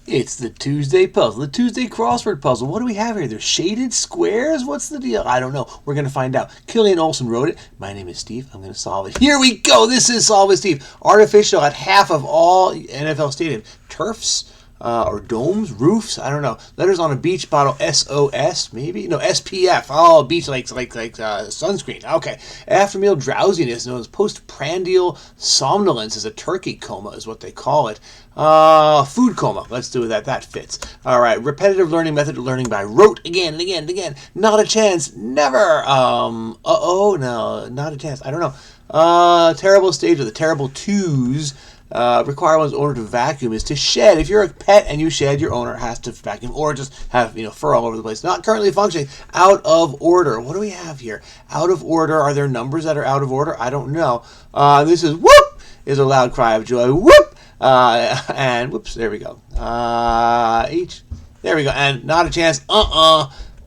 It's the Tuesday puzzle, the Tuesday crossword puzzle. What do we have here? There's shaded squares? What's the deal? I don't know. We're going to find out. Killian Olson wrote it. My name is Steve. I'm going to solve it. Here we go. This is Solve with Steve. Artificial at half of all NFL stadiums. Turfs? Or domes, roofs, I don't know. Letters on a beach bottle, SOS, maybe? No, SPF. Oh, beach like sunscreen. Okay. After meal drowsiness, known as postprandial somnolence, is a turkey coma, is what they call it. Food coma. Let's do that. That fits. All right. Repetitive learning method of learning by rote again and again and again. Not a chance. Never. No, not a chance. I don't know. Terrible stage of the terrible twos. Require one's owner to vacuum is to shed. If you're a pet and you shed, your owner has to vacuum or just have fur all over the place. Not currently functioning. Out of order. What do we have here? Out of order. Are there numbers that are out of order? I don't know. This is whoop is a loud cry of joy. Whoop and whoops. There we go. H. There we go. And not a chance.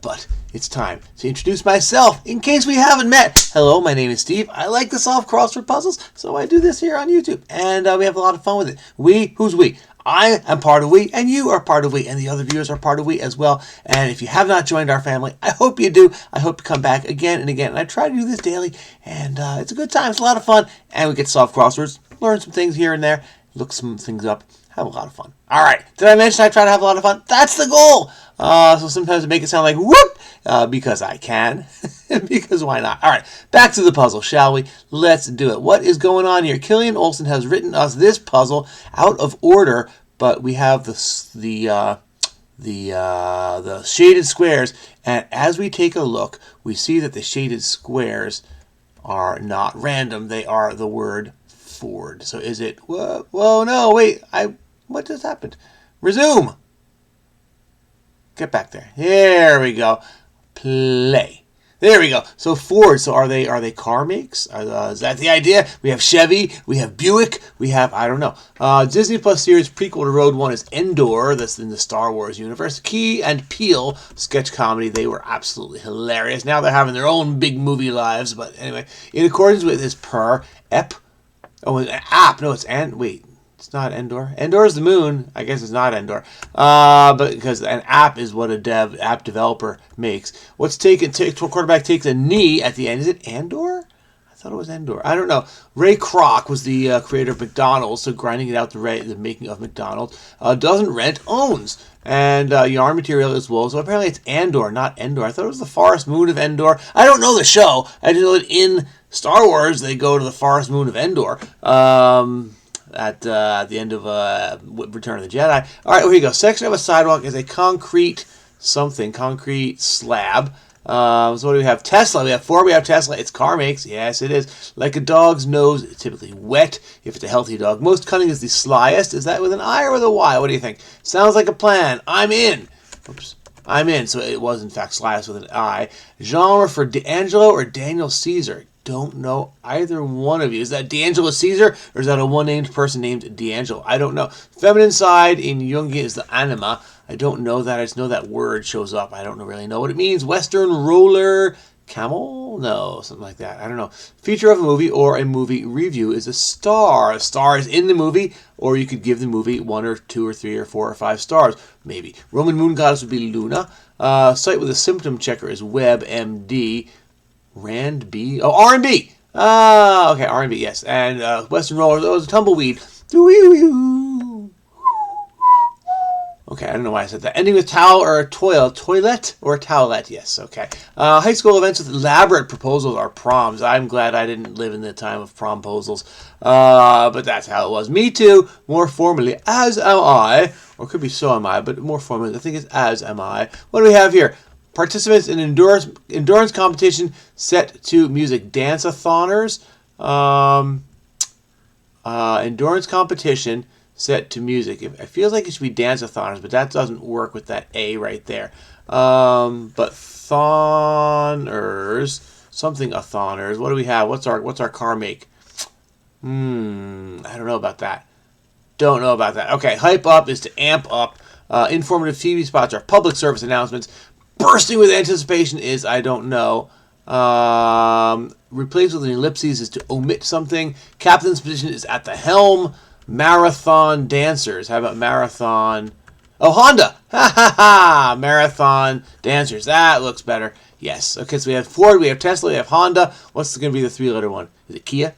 But it's time to introduce myself in case we haven't met. Hello, my name is Steve. I like to solve crossword puzzles, so I do this here on YouTube. And we have a lot of fun with it. We? Who's we? I am part of we, and you are part of we, and the other viewers are part of we as well. And if you have not joined our family, I hope you do. I hope to come back again and again. And I try to do this daily, and it's a good time. It's a lot of fun. And we get to solve crosswords, learn some things here and there, look some things up, have a lot of fun. All right. Did I mention I try to have a lot of fun? That's the goal. So sometimes I make it sound like whoop, because I can, because why not? All right, back to the puzzle, shall we? Let's do it. What is going on here? Killian Olson has written us this puzzle out of order, but we have the shaded squares, and as we take a look, we see that the shaded squares are not random. They are the word Ford. So is it? Whoa, no, wait. What just happened? Resume. Get back there. There we go. Play. There we go. So Ford. So are they car makes? Is that the idea? We have Chevy. We have Buick. We have I don't know. Disney Plus series prequel to Road One is Endor. That's in the Star Wars universe. Key and Peele sketch comedy. They were absolutely hilarious. Now they're having their own big movie lives. But anyway, in accordance with his ep. Oh, an app. No, it's wait. It's not Endor. Endor is the moon. I guess it's not Endor. But because an app is what a app developer makes. What's quarterback takes a knee at the end. Is it Andor? I thought it was Endor. I don't know. Ray Kroc was the creator of McDonald's, so grinding it out the making of McDonald's. Doesn't rent, owns. And yarn material is wool. So apparently it's Andor, not Endor. I thought it was the forest moon of Endor. I don't know the show. I just know that in Star Wars they go to the forest moon of Endor. At the end of Return of the Jedi. All right, here you go. Section of a sidewalk is a concrete slab. So what do we have? Tesla. We have Ford. We have Tesla. It's car makes. Yes, it is. Like a dog's nose, it's typically wet if it's a healthy dog. Most cunning is the slyest. Is that with an I or with a Y? What do you think? Sounds like a plan. I'm in. Oops. I'm in. So it was, in fact, slyest with an I. Genre for D'Angelo or Daniel Caesar. Don't know either one of you. Is that D'Angelo Caesar or is that a one-named person named D'Angelo? I don't know. Feminine side in Jungian is the anima. I don't know that. I just know that word shows up. I don't really know what it means. Western roller camel? No, something like that. I don't know. Feature of a movie or a movie review is a star. A star is in the movie, or you could give the movie 1 or 2 or 3 or 4 or 5 stars, maybe. Roman moon goddess would be Luna. Site with a symptom checker is WebMD. Rand B. Oh, R&B. Okay, R&B, yes. And Western Rollers. Oh, it was a tumbleweed. Okay, I don't know why I said that. Ending with towel or a toilet or a towelette. Yes, okay. High school events with elaborate proposals are proms. I'm glad I didn't live in the time of promposals. But that's how it was. Me too. More formally, as am I. Or it could be so am I, but more formally, I think it's as am I. What do we have here? Participants in endurance competition set to music. Dance-a-thoners. Endurance competition set to music. It feels like it should be dance-a-thoners, but that doesn't work with that A right there. But thoners, something a-thoners. What do we have? What's our car make? I don't know about that. Don't know about that. Okay, hype up is to amp up. Informative TV spots are public service announcements. Bursting with anticipation is I don't know. Replace with an ellipses is to omit something. Captain's position is at the helm. Marathon dancers. How about marathon Oh, Honda. Ha ha ha. Marathon dancers. That looks better. Yes. Okay, so we have Ford, we have Tesla, we have Honda. What's going to be the three-letter one? Is it Kia?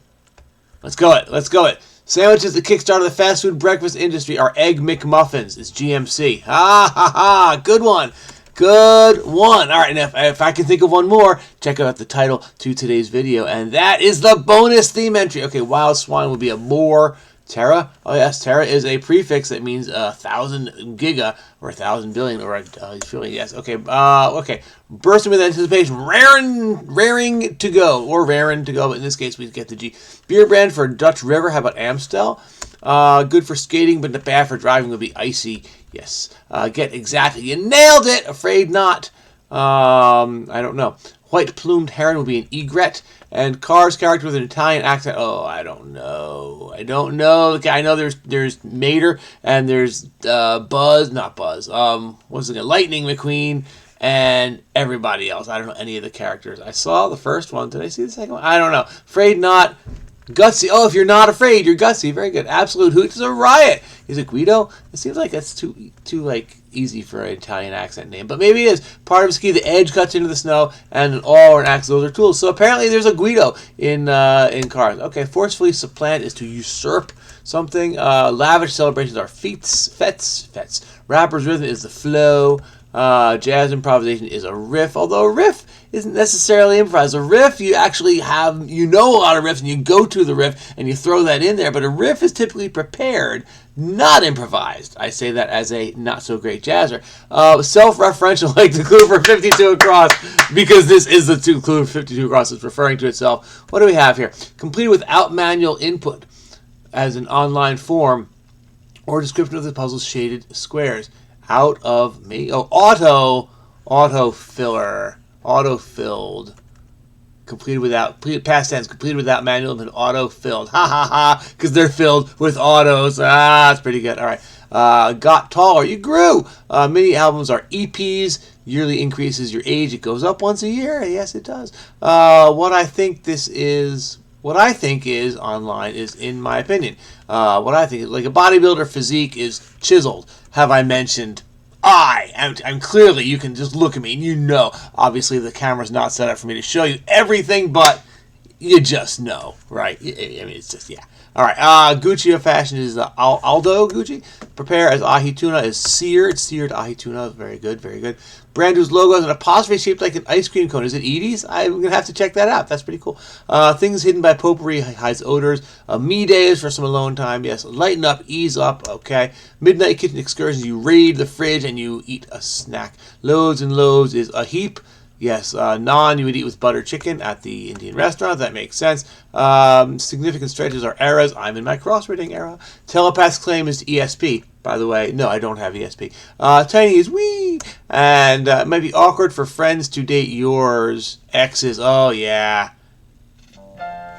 Let's go it. Let's go it. Sandwiches that kickstart the fast food breakfast industry are Egg McMuffins. It's GMC. Ha ha ha. Good one. Good one. All right, now if I can think of one more, check out the title to today's video, and that is the bonus theme entry. Okay, wild swine will be a more. Tera? Oh yes, Tera is a prefix that means 1,000 giga or 1,000 billion or feeling. Yes. Okay. Okay. Bursting with anticipation, raring to go or raring to go, but in this case we get the G. Beer brand for Dutch River. How about Amstel? Good for skating, but bad for driving would be Icy. Yes. Get exactly. You nailed it. Afraid not. I don't know. White plumed heron would be an egret. And Car's character with an Italian accent. Oh, I don't know. I don't know. I know there's Mater and there's Buzz, not Buzz. What's it? Lightning McQueen and everybody else. I don't know any of the characters. I saw the first one. Did I see the second one? I don't know. Afraid not. Gutsy. Oh, if you're not afraid, you're gutsy. Very good. Absolute Hoot is a riot. Is it Guido? It seems like that's too like easy for an Italian accent name, but maybe it is. Part of a ski, the edge cuts into the snow, and an awl or an axe, those are tools. So apparently there's a Guido in Cars. Okay, forcefully supplant is to usurp something. Lavish celebrations are fets. Rapper's rhythm is the flow. Jazz improvisation is a riff, although a riff isn't necessarily improvised. A riff, you actually have, a lot of riffs, and you go to the riff, and you throw that in there, but a riff is typically prepared, not improvised. I say that as a not-so-great jazzer. Self-referential, like the clue for 52 across, because this is the clue for 52 across. It's referring to itself. What do we have here? Completed without manual input as an online form or description of the puzzle's shaded squares. Out of me. Oh, auto-filled. Past tense, completed without manual and auto-filled. Ha ha ha, because they're filled with autos. That's pretty good. All right. Got taller. You grew. Mini albums are EPs. Yearly increases your age. It goes up once a year. Yes, it does. What I think is online is, in my opinion, what I think is like a bodybuilder physique is chiseled. Have I mentioned I'm clearly, you can just look at me and obviously the camera's not set up for me to show you everything, but you just know, right? I mean, it's just, yeah. All right, Gucci of fashion is Aldo Gucci. Prepare as ahi tuna is seared. Seared ahi tuna, very good, very good. Brand whose logo is an apostrophe shaped like an ice cream cone. Is it Edie's? I'm going to have to check that out. That's pretty cool. Things hidden by potpourri hides odors. Me days for some alone time. Yes, lighten up, ease up. Okay. Midnight kitchen excursions. You raid the fridge and you eat a snack. Loads and loads is a heap. Yes, naan you would eat with butter chicken at the Indian restaurant. That makes sense. Significant stretches are eras. I'm in my crosswording era. Telepath's claim is ESP. By the way, no, I don't have ESP. Tiny is wee. And it might be awkward for friends to date yours. Exes. Oh, yeah.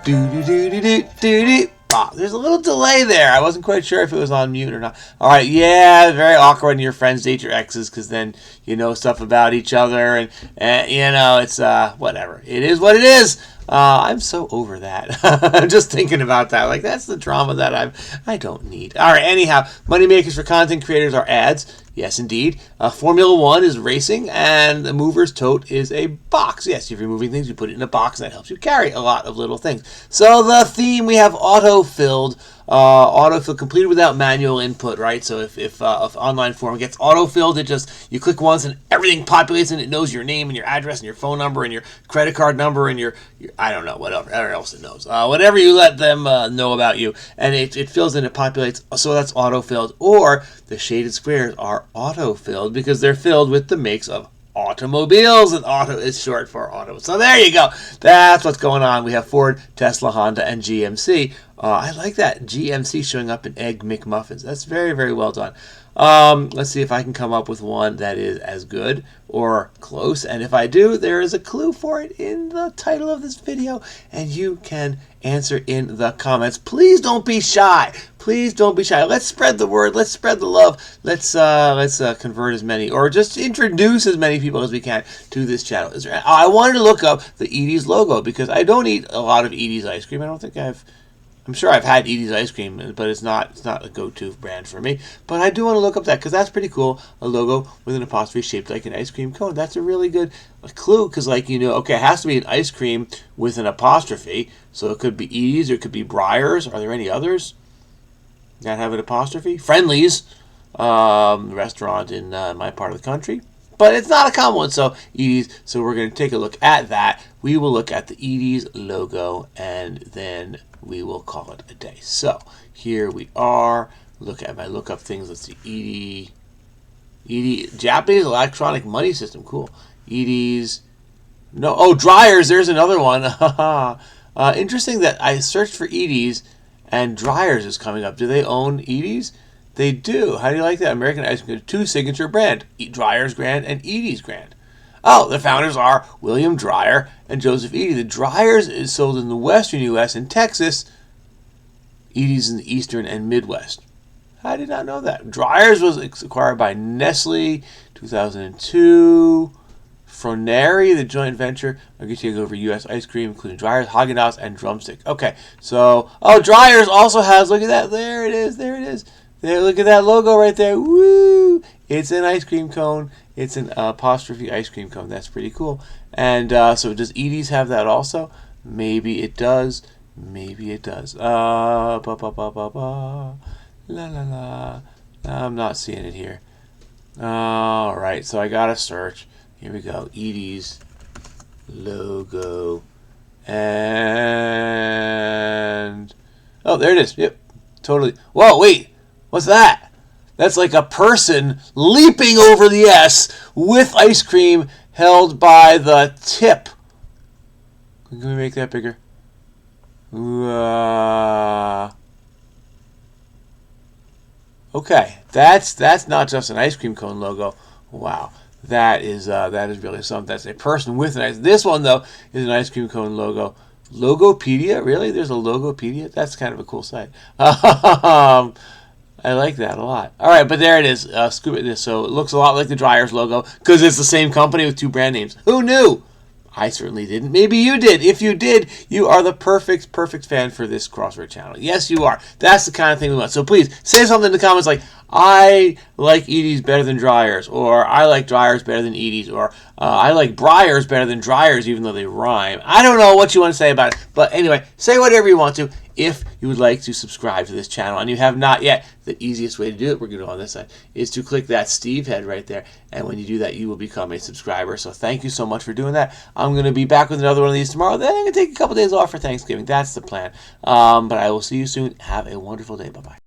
Do-do-do-do-do-do-do. There's a little delay there. I wasn't quite sure if it was on mute or not. All right, yeah, very awkward when your friends date your exes because then you know stuff about each other and it's whatever. It is what it is. I'm so over that. I'm just thinking about that. Like, that's the drama that I don't need. All right, anyhow, moneymakers for content creators are ads. Yes, indeed. Formula One is racing, and the mover's tote is a box. Yes, if you're moving things, you put it in a box, and that helps you carry a lot of little things. So the theme, we have auto-filled. Autofill completed without manual input, right? So if online form gets autofilled, you click once and everything populates and it knows your name and your address and your phone number and your credit card number and your I don't know, whatever else it knows. Whatever you let them know about you, and it fills in, it populates. So that's autofilled. Or the shaded squares are autofilled because they're filled with the makes of automobiles, and auto is short for auto. So there you go. That's what's going on. We have Ford, Tesla, Honda, and GMC. I like that. GMC showing up in Egg McMuffins. That's very, very well done. Let's see if I can come up with one that is as good or close. And if I do, there is a clue for it in the title of this video, and you can answer in the comments. Please don't be shy. Please don't be shy. Let's spread the word. Let's spread the love. Let's convert as many, or just introduce as many people as we can to this channel. I wanted to look up the Edie's logo because I don't eat a lot of Edie's ice cream. I don't think I've I'm sure I've had Edie's ice cream, but it's not a go-to brand for me. But I do want to look up that because that's pretty cool. A logo with an apostrophe shaped like an ice cream cone. That's a really good clue because, like, okay, it has to be an ice cream with an apostrophe. So it could be Edie's or it could be Breyers. Are there any others that have an apostrophe? Friendly's, restaurant in my part of the country. But it's not a common one, so Edie's. So we're going to take a look at that. We will look at the Edie's logo, and then we will call it a day. So here we are. Look at my lookup things. Let's see. Edie, Japanese electronic money system. Cool. Edie's. No. Oh, Dreyers. There's another one. Interesting that I searched for Edie's, and Dreyers is coming up. Do they own Edie's? They do. How do you like that? American ice cream, 2 signature brand, Dreyer's brand and Edie's brand. Oh, the founders are William Dreyer and Joseph Edie. The Dreyer's is sold in the western U.S. and Texas. Edie's in the eastern and Midwest. I did not know that. Dreyer's was acquired by Nestle, 2002. Froneri, the joint venture, are going to take over U.S. ice cream, including Dreyer's, Haagen-Dazs, and Drumstick. Okay, so, Dreyer's also has, look at that, there it is. There, look at that logo right there. Woo! It's an ice cream cone. It's an apostrophe ice cream cone. That's pretty cool. And so does Edie's have that also? Maybe it does. Maybe it does. La la la. I'm not seeing it here. All right, so I gotta search. Here we go. Edie's logo. And oh, there it is. Yep, totally. Whoa, wait. What's that? That's like a person leaping over the S with ice cream held by the tip. Can we make that bigger? Okay, that's not just an ice cream cone logo. Wow, that is really something. That's a person with an ice. This one though is an ice cream cone logo. Logopedia, really? There's a Logopedia. That's kind of a cool site. I like that a lot. All right, but there it is. Scoop it. So it looks a lot like the Dreyer's logo because it's the same company with 2 brand names. Who knew? I certainly didn't. Maybe you did. If you did, you are the perfect fan for this Crossword channel. Yes, you are. That's the kind of thing we want. So please say something in the comments like, I like Edie's better than Dreyer's, or I like Dreyer's better than Edie's, or I like Breyers better than Dreyer's, even though they rhyme. I don't know what you want to say about it. But anyway, say whatever you want to. If you would like to subscribe to this channel and you have not yet, the easiest way to do it, we're going to do it on this side, is to click that Steve head right there. And when you do that, you will become a subscriber. So thank you so much for doing that. I'm going to be back with another one of these tomorrow. Then I'm going to take a couple days off for Thanksgiving. That's the plan. But I will see you soon. Have a wonderful day. Bye-bye.